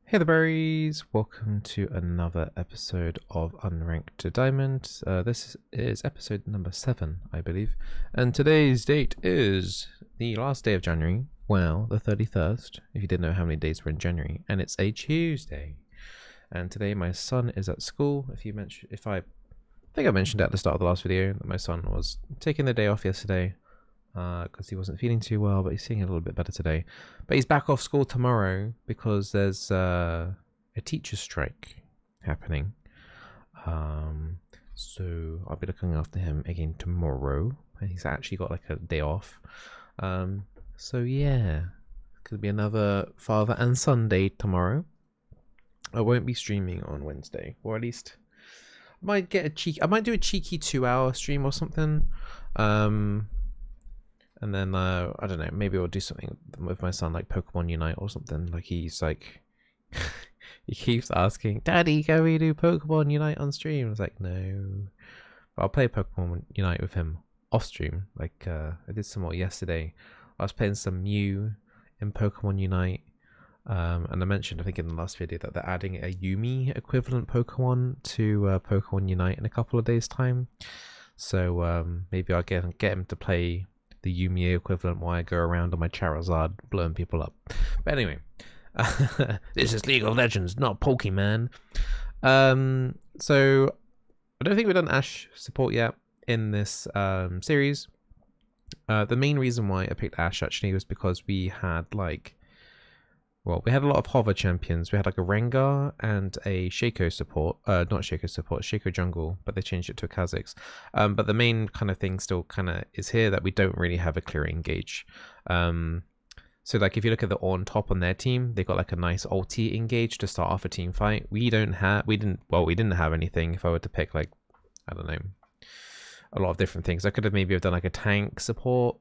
Hey the berries, welcome to another episode of Unranked to Diamond. This is episode number 7, I believe. And today's date is the last day of January. Well, the 31st, if you didn't know how many days were in January. And it's a Tuesday. And today my son is at school. I think I mentioned at the start of the last video that my son was taking the day off yesterday. Because he wasn't feeling too well, but he's feeling a little bit better today. But he's back off school tomorrow because there's a teacher strike happening. So I'll be looking after him again tomorrow. And he's actually got like a day off. So yeah, could be another father and son day tomorrow. I won't be streaming on Wednesday, or at least I might do a cheeky 2-hour stream or something. And then, I don't know, maybe I'll do something with my son, like Pokemon Unite or something. Like, he's like, he keeps asking, Daddy, can we do Pokemon Unite on stream? I was like, no. But I'll play Pokemon Unite with him off stream. Like, I did some more yesterday. I was playing some Mew in Pokemon Unite. And I mentioned, I think in the last video, that they're adding a Yumi equivalent Pokemon to Pokemon Unite in a couple of days' time. So, maybe I'll get him to play the Yumi equivalent while I go around on my Charizard blowing people up. But anyway, this is League of Legends, not Pokemon. So I don't think we've done Ashe support yet in this series. The main reason why I picked Ashe actually was because we had we had a lot of hover champions. We had like a Rengar and a Shaco support. Not Shaco support, Shaco jungle, but they changed it to a Kha'Zix. But the main kind of thing still kind of is here that we don't really have a clear engage. So like if you look at the on top on their team, they got like a nice ulti engage to start off a team fight. We didn't have anything. If I were to pick like, I don't know, a lot of different things. I could have maybe done like a tank support.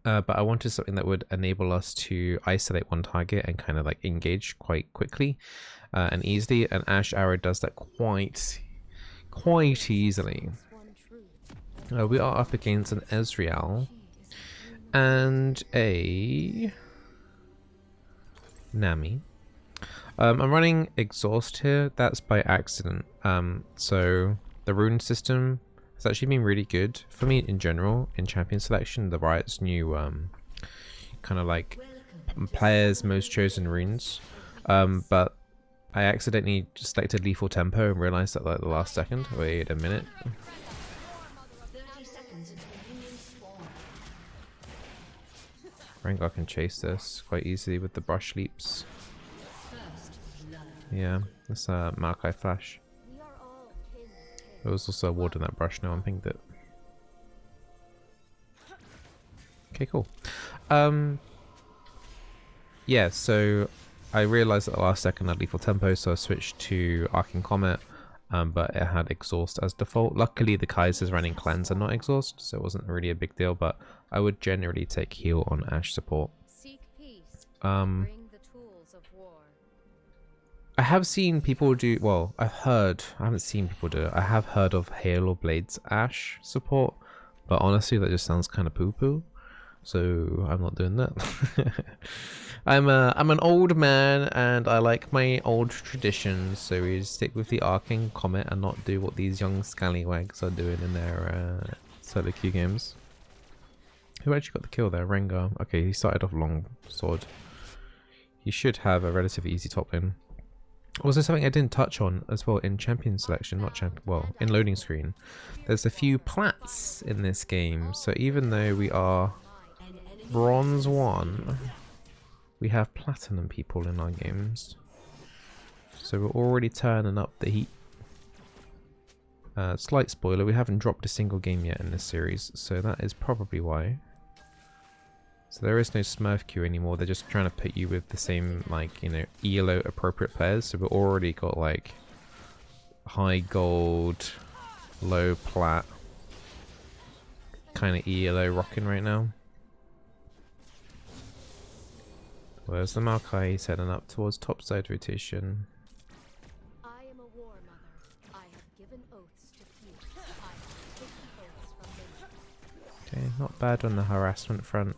But I wanted something that would enable us to isolate one target and kind of like engage quite quickly and easily. And Ashe Arrow does that quite easily. We are up against an Ezreal and a Nami. I'm running Exhaust here. That's by accident. So the rune system, it's actually been really good for me in general in champion selection. The Riot's new kind of like players most chosen runes, but I accidentally selected lethal tempo and realized that like the last second. Wait a minute. Rengar can chase this quite easily with the brush leaps. Yeah, that's a Maokai flash. There was also a ward in that brush now, I think that. Okay, cool. Yeah, so I realized at the last second I had lethal tempo, so I switched to Arcing Comet, but it had exhaust as default. Luckily the Kaiser's running cleanse and not exhaust, so it wasn't really a big deal, but I would generally take heal on Ashe support. I have seen people do, well, I haven't seen people do it. I have heard of Halo Blades Ashe support, but honestly that just sounds kind of poo-poo, so I'm not doing that. I'm an old man and I like my old traditions, so we stick with the Arcing Comet and not do what these young scallywags are doing in their solo queue games. Who actually got the kill there? Rengar. Okay, he started off long sword. He should have a relatively easy top lane. Also, something I didn't touch on as well in champion selection, in loading screen. There's a few plats in this game, so even though we are bronze 1, we have platinum people in our games. So we're already turning up the heat. Slight spoiler, we haven't dropped a single game yet in this series, so that is probably why. So there is no Smurf queue anymore, they're just trying to put you with the same, like, you know, ELO appropriate players. So we've already got, like, high gold, low plat, kind of ELO rocking right now. Where's the Maokai? He's heading up towards topside rotation. I am a war mother. I have given oaths to few. I have taken oaths from many. Okay, not bad on the harassment front.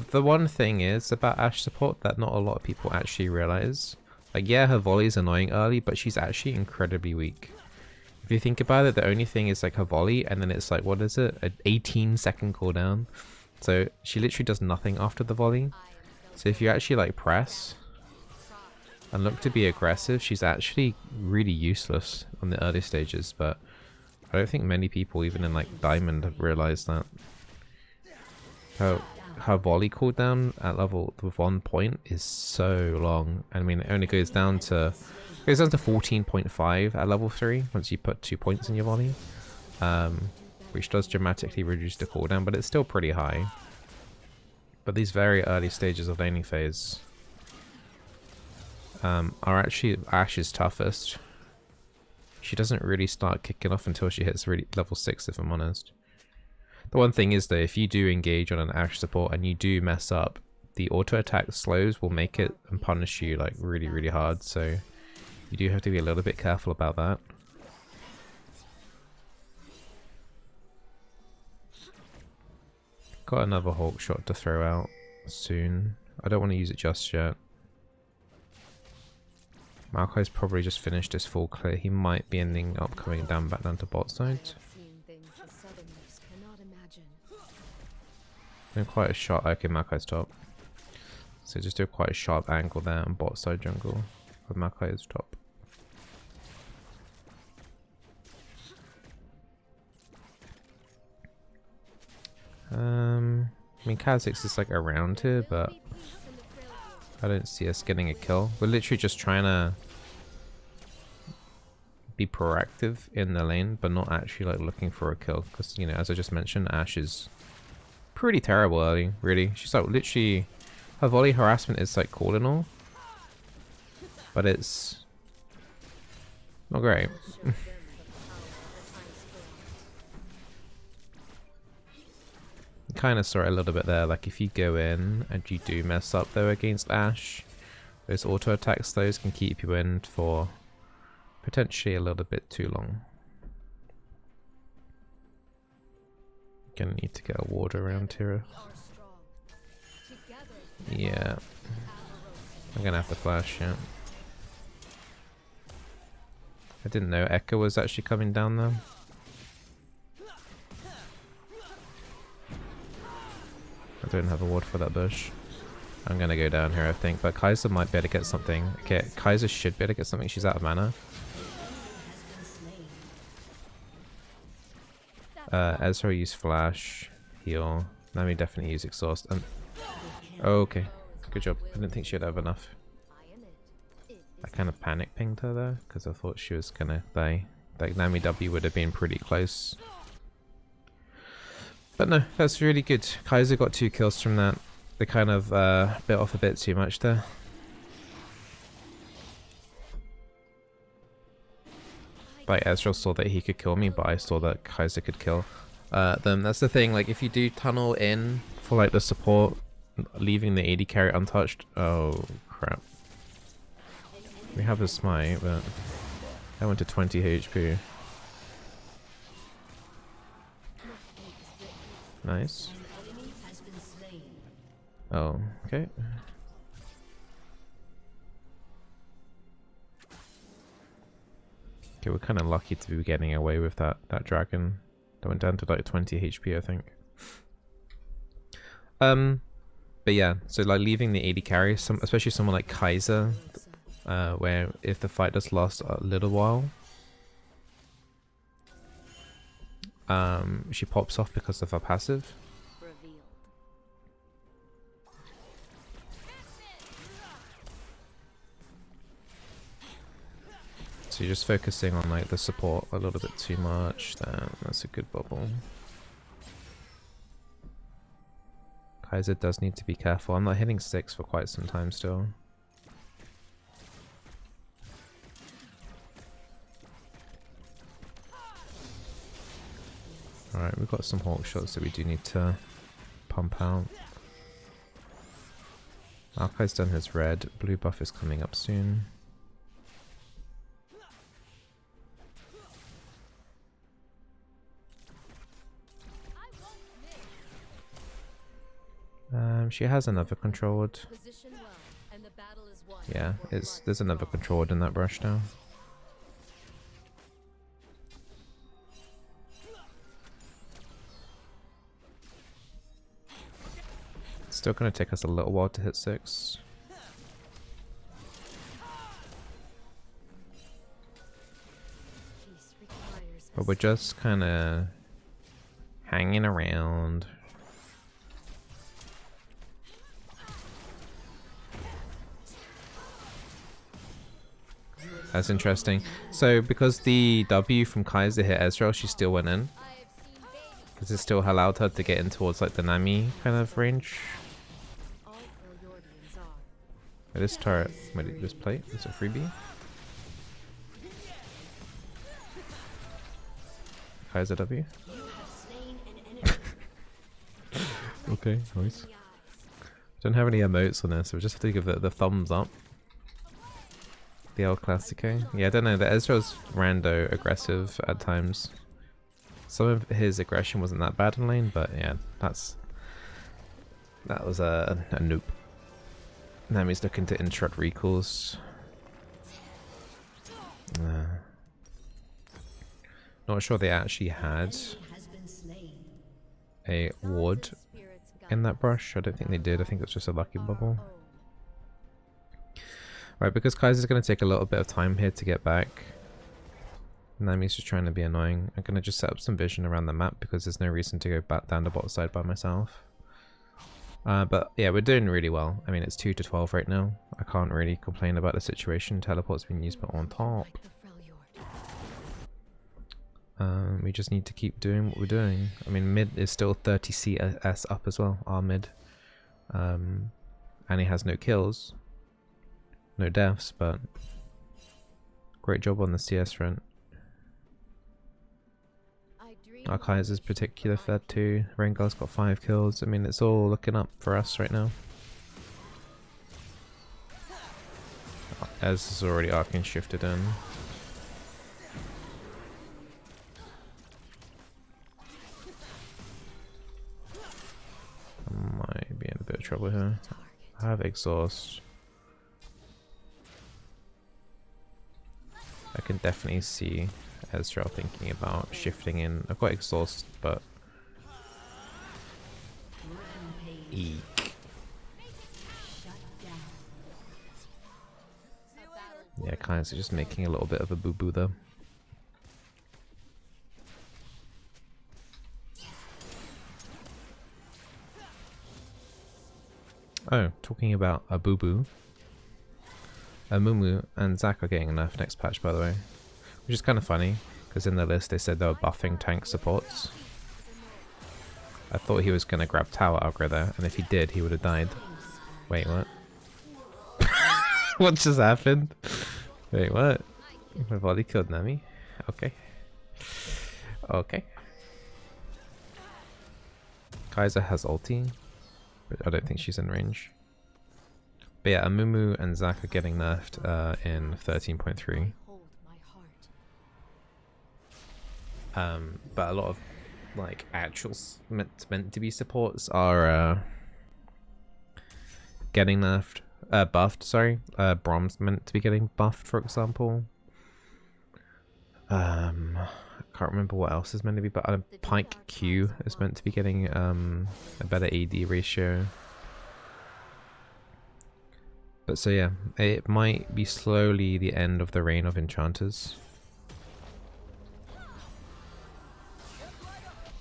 The one thing is about Ashe support that not a lot of people actually realize Like, yeah, her volley's annoying early, but she's actually incredibly weak. If you think about it, the only thing is like her volley, and then it's like, what is it? An 18-second cooldown. So she literally does nothing after the volley. So if you actually like press and look to be aggressive, she's actually really useless on the early stages, but I don't think many people, even in like Diamond, have realized that. Her volley cooldown at level with 1 point is so long. I mean, it only goes down to 14.5 at level 3 once you put 2 points in your volley, which does dramatically reduce the cooldown, but it's still pretty high. But these very early stages of laning phase are actually Ashe's toughest. She doesn't really start kicking off until she hits really level 6, if I'm honest. The one thing is though, if you do engage on an Ashe support and you do mess up, the auto attack slows will make it and punish you like really, really hard, so you do have to be a little bit careful about that. Got another Hawk shot to throw out soon. I don't want to use it just yet. Maokai's probably just finished his full clear. He might be ending up coming down back down to bot side. Doing quite a shot. Okay, Maokai's top. So just do quite a sharp angle there on bot side jungle with Maokai's top. I mean, Kha'Zix is like around here, but I don't see us getting a kill. We're literally just trying to be proactive in the lane, but not actually like looking for a kill. Because, you know, as I just mentioned, Ashe is pretty terrible early, really. She's like literally, her volley harassment is like cool and all, but it's not great. Kind of saw it a little bit there, like if you go in and you do mess up though against Ashe, those auto attacks those can keep you in for potentially a little bit too long. Gonna need to get a ward around here. Yeah, I'm gonna have to flash, yeah. I didn't know Echo was actually coming down there. I don't have a ward for that bush. I'm gonna go down here, I think, but Kai'Sa might be able to get something. Okay, Kai'Sa should be able to get something. She's out of mana. Ezreal use flash, heal. Nami definitely use exhaust. Oh, okay, good job. I didn't think she'd have enough. I kind of panic pinged her there because I thought she was gonna die. Like Nami W would have been pretty close. But no, that's really good. Kai'Sa got 2 kills from that. They kind of bit off a bit too much there. Like Ezreal saw that he could kill me, but I saw that Kai'Sa could kill them. That's the thing, like if you do tunnel in for like the support, leaving the AD carry untouched, oh crap. We have a smite, but I went to 20 HP. Nice. Oh, okay. Okay, we're kind of lucky to be getting away with that dragon. That went down to like 20 HP, I think. But yeah, so like leaving the AD carry, especially someone like Kai'Sa, where if the fight does last a little while, she pops off because of her passive. So you're just focusing on like the support a little bit too much. That's a good bubble. Kai'Sa does need to be careful. I'm not hitting 6 for quite some time still. Alright, we've got some Hawk shots that we do need to pump out. Maokai's done his red. Blue buff is coming up soon. She has another controlled. Position well, and the battle is won. Yeah, there's another controlled in that brush now. It's still gonna take us a little while to hit 6. Peace requires But we're just kinda hanging around. That's interesting. So because the W from Kaiser hit Ezreal, she still went in. I have seen babies. Because it still allowed her to get in towards like the Nami kind of range. All Freljordians are. Wait, this turret, wait, this plate, is it a freebie? Kaiser W. You have slain an enemy. Okay, nice. The eyes. Don't have any emotes on this, so we just have to give it the thumbs up. The El Clasico. Yeah, I don't know, the Ezreal's rando aggressive at times. Some of his aggression wasn't that bad in lane, but yeah, that was a noob. Nami's looking to interrupt recalls. Not sure they actually had a ward Spirits in guide that brush. I don't think they did. I think it's just a lucky our bubble. own. Right, because Kaiser's going to take a little bit of time here to get back. Nami's just trying to be annoying. I'm going to just set up some vision around the map because there's no reason to go back down the bot side by myself. But yeah, we're doing really well. I mean, it's 2 to 12 right now. I can't really complain about the situation. Teleport's been used, but on top. Like the Freljord. We just need to keep doing what we're doing. I mean, mid is still 30 CS up as well, our mid. And he has no kills. No deaths, but great job on the CS front. I dream Our Kaiser's particular fed too. Rengar's got 5 kills. I mean, it's all looking up for us right now. Ez is already arcing shifted in. I might be in a bit of trouble here. I have exhaust. I can definitely see Ezreal thinking about shifting in. I've got exhaust, but eek. Yeah, kind of just making a little bit of a boo-boo though. Oh, talking about a boo-boo. Mumu and Zac are getting nerfed next patch, by the way. Which is kind of funny, because in the list they said they were buffing tank supports. I thought he was going to grab tower aggro there, and if he did, he would have died. Wait, what? What just happened? Wait, what? My body killed Nami? Okay. Okay. Kaiser has ulti, but I don't think she's in range. But yeah, Amumu and Zac are getting nerfed in 13.3. hold my heart. But a lot of like actual meant to be supports are getting nerfed, buffed. Sorry, Brom's meant to be getting buffed, for example. I can't remember what else is meant to be, but Pike Q is meant to be getting a better AD ratio. But so yeah, it might be slowly the end of the reign of enchanters.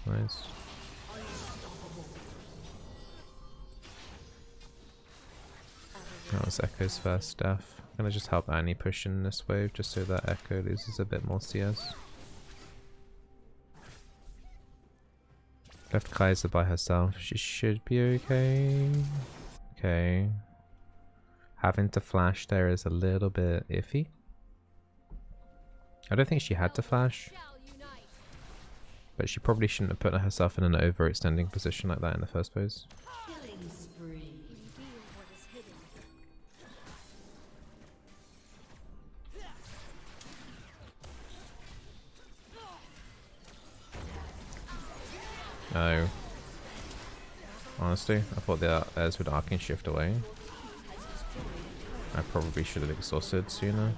Nice. That was Echo's first death. I'm gonna just help Annie push in this wave just so that Echo loses a bit more CS. Left Kaiser by herself. She should be okay. Okay. Having to flash there is a little bit iffy. I don't think she had to flash, but she probably shouldn't have put herself in an overextending position like that in the first place. Killing spree. Reveal what is hidden. No. Honestly, I thought the Ez would arcing shift away. I probably should have exhausted sooner.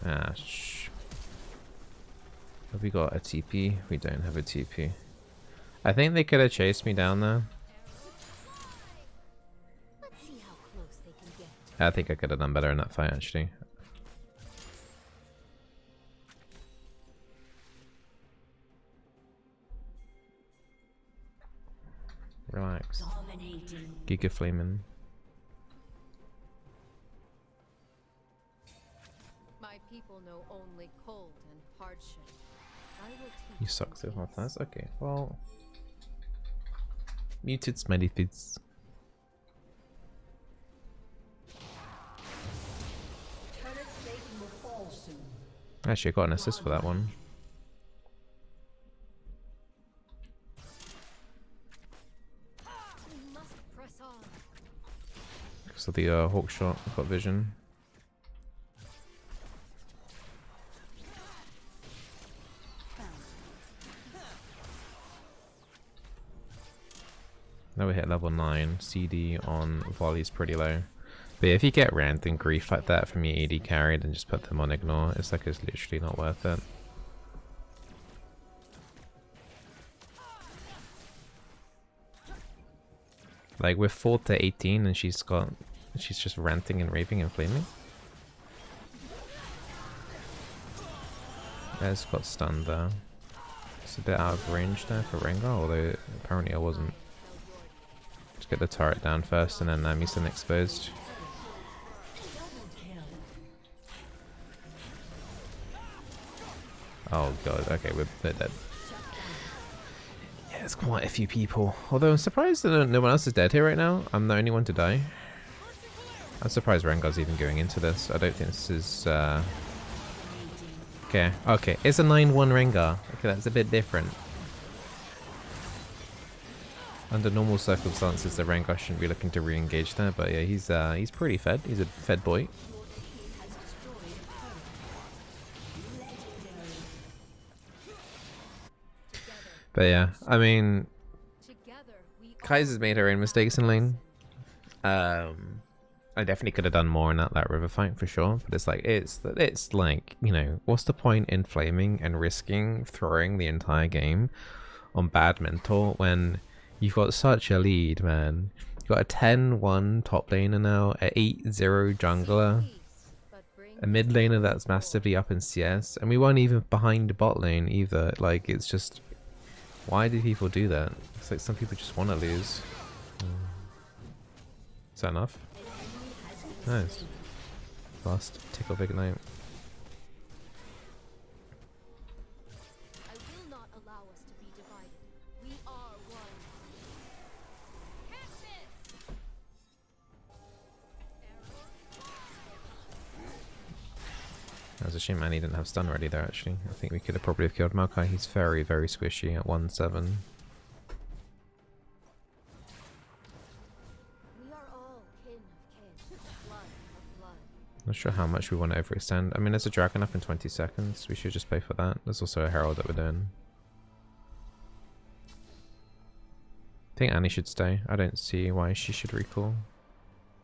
Ah, have we got a TP? We don't have a TP. I think they could have chased me down there. Let's see how close they can get. I think I could have done better in that fight, actually. Relax. Giga Flamin'. My people know only cold and hardship. I will teach You suck them so hard. peace. That's okay. Well, muted smiley face. Actually, I got an assist for that one. We must press on. Because of the hawk shot. Got vision. Now we hit level 9. CD on volley is pretty low. But if you get rant and grief like that from your AD carry, then just put them on ignore. It's like it's literally not worth it. Like we're 4 to 18 and she's just ranting and raving and flaming. Guys got stunned there. It's a bit out of range there for Rengar, although apparently I wasn't. Just get the turret down first and then Misen exposed. Oh god, okay, we're dead. Yeah, there's quite a few people. Although I'm surprised that no one else is dead here right now. I'm the only one to die. I'm surprised Rengar's even going into this. I don't think this is... Okay, it's a 9-1 Rengar. Okay, that's a bit different. Under normal circumstances, the Rengar shouldn't be looking to re-engage there, but yeah, he's pretty fed. He's a fed boy. But yeah, I mean, Kaiser's made her own mistakes in lane. I definitely could have done more in that river fight for sure, but it's like, you know, what's the point in flaming and risking throwing the entire game on bad mental when you've got such a lead, man? You've got a 10-1 top laner now, a 8-0 jungler, a mid laner that's massively up in CS, and we weren't even behind the bot lane either. Like, it's just, why do people do that? It's like some people just want to lose. Is that enough? Nice. Fast. Tickle of Ignite. I will not allow us to be divided. We are one. Catch this! That was a shame Annie didn't have stun ready there, actually. I think we could have probably have killed Maokai. He's very, very squishy at 1-7. We are all kin of kin, blood of blood. Not sure how much we want to overextend. I mean, there's a dragon up in 20 seconds. We should just play for that. There's also a herald that we're doing. I think Annie should stay. I don't see why she should recall.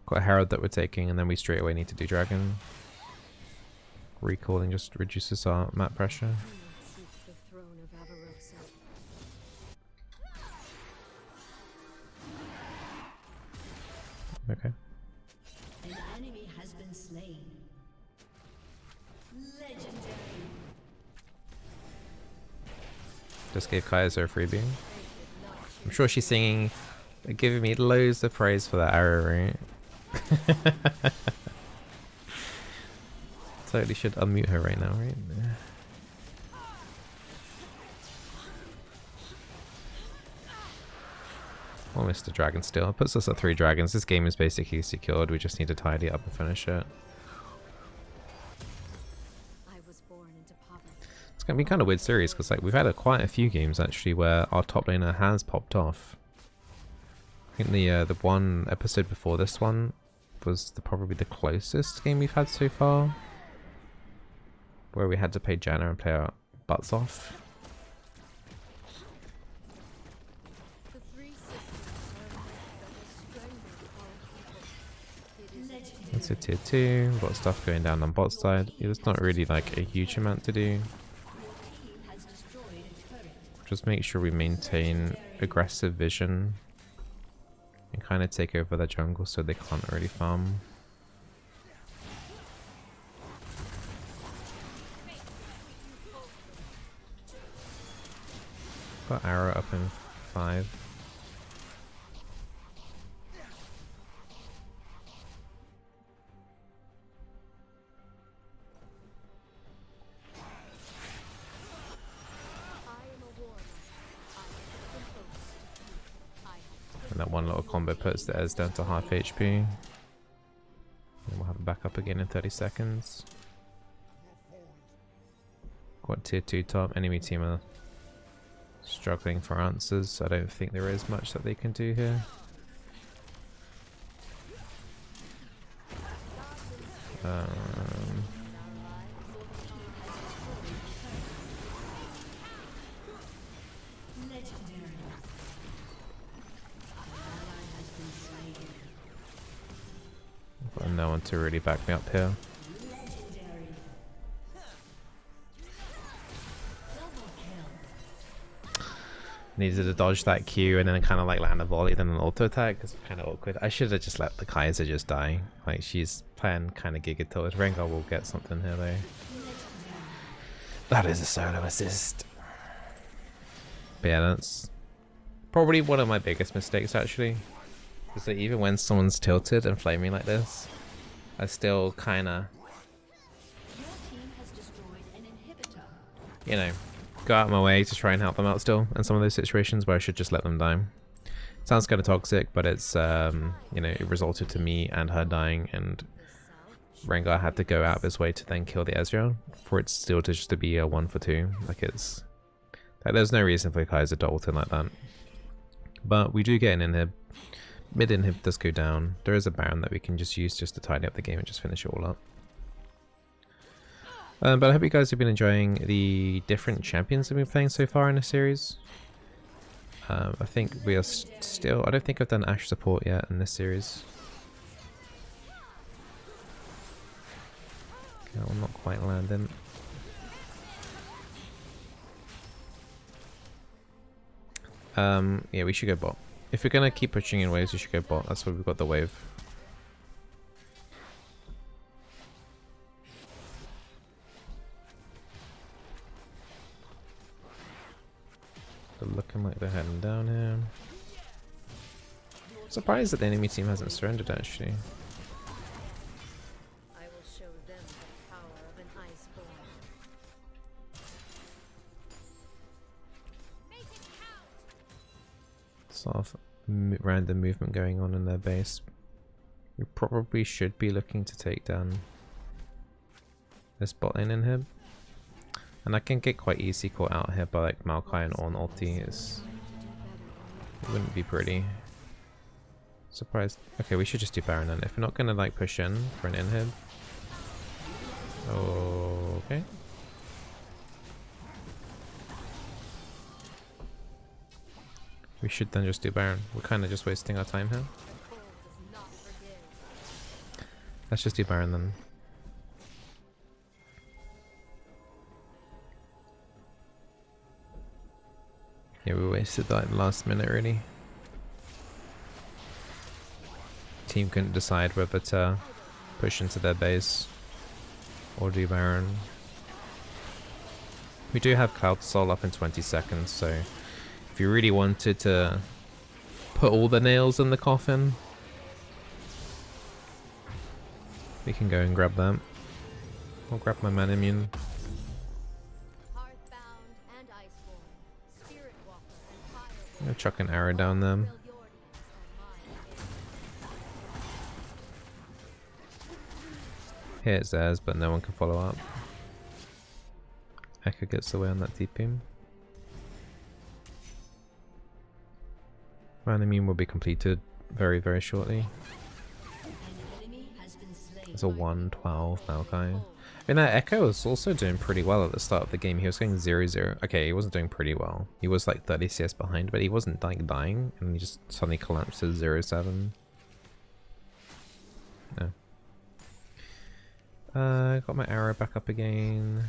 Got a herald that we're taking, and then we straight away need to do dragon. Recalling just reduces our map pressure. Do not seek the throne of Avarosa. Okay. An enemy has been slain. Legendary. Just gave Kaiser a freebie. I'm sure she's singing, giving me loads of praise for that arrow, right? Totally should unmute her right now, right? Almost a dragon still. It puts us at 3 dragons. This game is basically secured. We just need to tidy up and finish it. I was born into poverty. It's gonna be kind of weird series because like we've had quite a few games actually where our top laner has popped off. I think the one episode before this one was probably the closest game we've had so far, where we had to play Janna and play our butts off. The three sisters are a myth that has strangled our people. It So tier 2, we've got stuff going down on bot side. There's not really like a huge amount to do. Just make sure we maintain aggressive vision and kind of take over the jungle so they can't really farm. Got arrow up in 5. And that one little combo puts the Ez down to half HP. And we'll have it back up again in 30 seconds. Got tier 2 top. Enemy team are struggling for answers. I don't think there is much that they can do here. Got no one to really back me up here. Needed to dodge that Q and then kind of like land a volley, then an auto attack. It's kind of awkward. I should have just let the Kaiser just die. Like, she's playing kind of Giga Tilted. Rengar will get something here though. That is a solo assist. But yeah, that's probably one of my biggest mistakes actually. Is that even when someone's tilted and flaming like this, I still kind of, you know, go out of my way to try and help them out still in some of those situations where I should just let them die. Sounds kind of toxic, but it's, you know, it resulted to me and her dying, and Rengar had to go out of his way to then kill the Ezreal for it still to just to be a 1 for 2. Like, it's, like, there's no reason for Kaiser to ult in like that. But we do get an inhib. Mid inhib does go down. There is a Baron that we can just use just to tidy up the game and just finish it all up. But I hope you guys have been enjoying the different champions that we've been playing so far in the series. I think we are still... I don't think I've done Ashe Support yet in this series. Okay, I'm not quite landing. Yeah, we should go bot. If we're gonna keep pushing in waves, we should go bot. That's why we've got the wave. They're looking like they're heading down here. Surprised that the enemy team hasn't surrendered actually. I will show them the power of an iceborn. Make it count. Sort of random movement going on in their base. We probably should be looking to take down this bot lane inhib. And I can get quite easy caught out here by like Maokai and on ulti. It wouldn't be pretty. Surprised. Okay, we should just do Baron then. If we're not gonna like push in for an inhib. Okay. We should then just do Baron. We're kind of just wasting our time here. Let's just do Baron then. Yeah, we wasted that last minute really. Team couldn't decide whether to push into their base or do Baron. We do have Cloud Soul up in 20 seconds, so if you really wanted to put all the nails in the coffin, we can go and grab that. I'll grab my man immune. I'm gonna chuck an arrow down them. Here it says, but no one can follow up. Echo gets away on that deep beam. Man immune will be completed very, very shortly. It's a 112 Maokai. I mean, that Echo was also doing pretty well at the start of the game. He was going 0-0. Okay, he wasn't doing pretty well. He was like 30 CS behind, but he wasn't like dying, and he just suddenly collapsed to 0-7. No. Got my arrow back up again.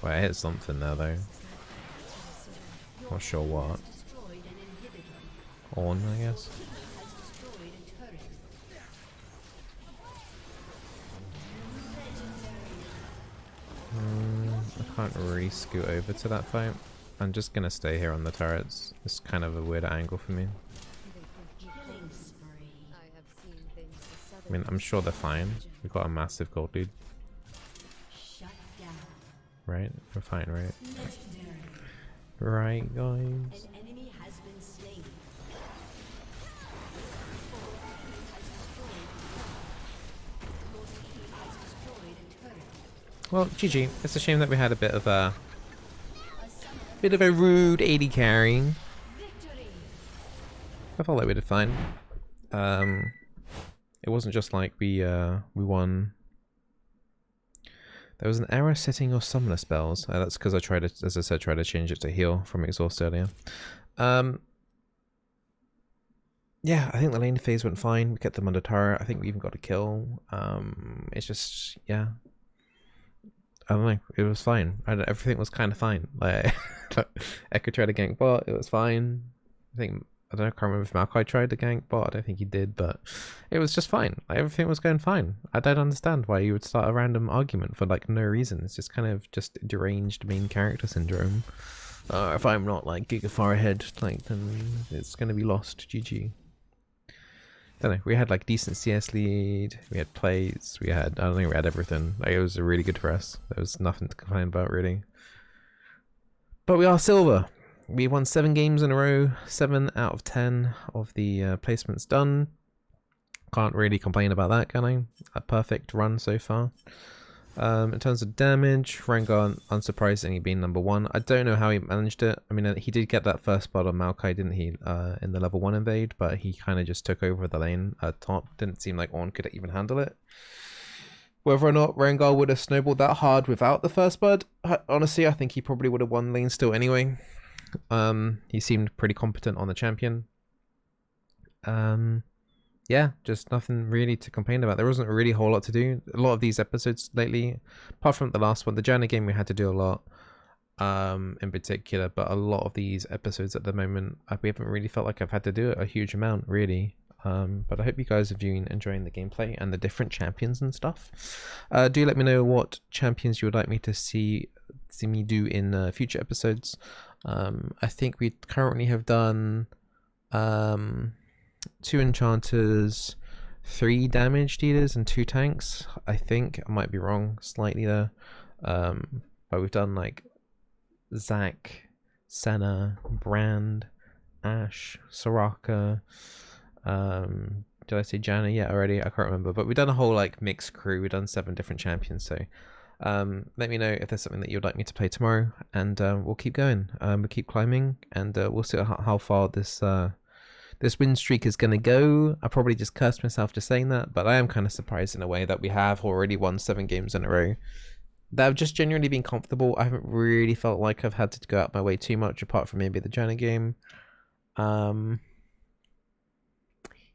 Wait, I hit something there though. Not sure what. On, I guess. I can't really scoot over to that fight. I'm just gonna stay here on the turrets. It's kind of a weird angle for me. I mean, I'm sure they're fine. We've got a massive gold lead. Right? We're fine, right? Right, guys? Well, GG. It's a shame that we had a bit of a rude AD carry. I felt like we did fine. It wasn't just like we won. There was an error setting your summoner spells. That's because I tried to, as I said, try to change it to heal from exhaust earlier. Yeah, I think the lane phase went fine. We kept them under turret. I think we even got a kill. It's just, yeah. I don't know. It was fine. Everything was kind of fine. Like, Echo tried to gank bot. It was fine. I can't remember if Maokai tried to gank bot. I don't think he did, but it was just fine. Like, everything was going fine. I don't understand why you would start a random argument for like no reason. It's just kind of just deranged main character syndrome. If I'm not like giga far ahead, like then it's gonna be lost. GG. Don't know. We had like decent CS lead. We had plays. I don't think we had everything. Like, it was really good for us. There was nothing to complain about really. But we are silver. We won 7 games in a row. 7 out of 10 of the placements done. Can't really complain about that, can I? A perfect run so far. In terms of damage, Rengar unsurprisingly being number 1. I don't know how he managed it. I mean, he did get that first spot on Maokai, didn't he, in the level 1 invade, but he kind of just took over the lane at top. Didn't seem like Ornn could even handle it. Whether or not Rengar would have snowballed that hard without the first blood, honestly, I think he probably would have won lane still anyway. He seemed pretty competent on the champion. Yeah, just nothing really to complain about. There wasn't really a whole lot to do. A lot of these episodes lately, apart from the last one, the Janna game, we had to do a lot in particular, but a lot of these episodes at the moment, we haven't really felt like I've had to do it a huge amount, really. But I hope you guys are enjoying the gameplay and the different champions and stuff. Do let me know what champions you would like me to see me do in future episodes. I think we currently have done 2 enchanters, 3 damage dealers, and 2 tanks. I think I might be wrong slightly there, but we've done like Zac, Senna, Brand, Ashe, Soraka. Did I say Janna yet already? I can't remember, but we've done a whole like mixed crew. We've done 7 different champions, so let me know if there's something that you'd like me to play tomorrow, and we'll keep going. We'll keep climbing, and we'll see how far this win streak is going to go. I probably just cursed myself just saying that, but I am kind of surprised in a way that we have already won 7 games in a row. That have just genuinely been comfortable. I haven't really felt like I've had to go out my way too much, apart from maybe the Janna game.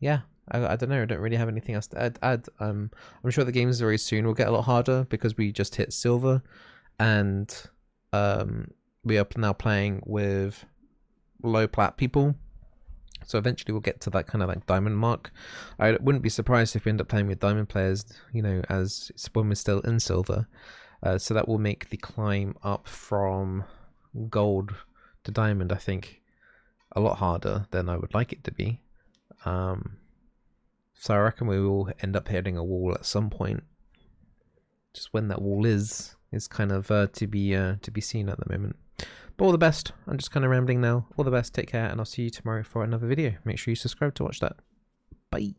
Yeah, I don't know. I don't really have anything else to add. I'm sure the games very soon will get a lot harder because we just hit silver, and we are now playing with low plat people. So eventually we'll get to that kind of like diamond mark. I wouldn't be surprised if we end up playing with diamond players, you know, as when we're still in silver. So that will make the climb up from gold to diamond, I think, a lot harder than I would like it to be. So I reckon we will end up hitting a wall at some point. Just when that wall is kind of to be seen at the moment. But all the best. I'm just kind of rambling now. All the best. Take care, and I'll see you tomorrow for another video. Make sure you subscribe to watch that. Bye.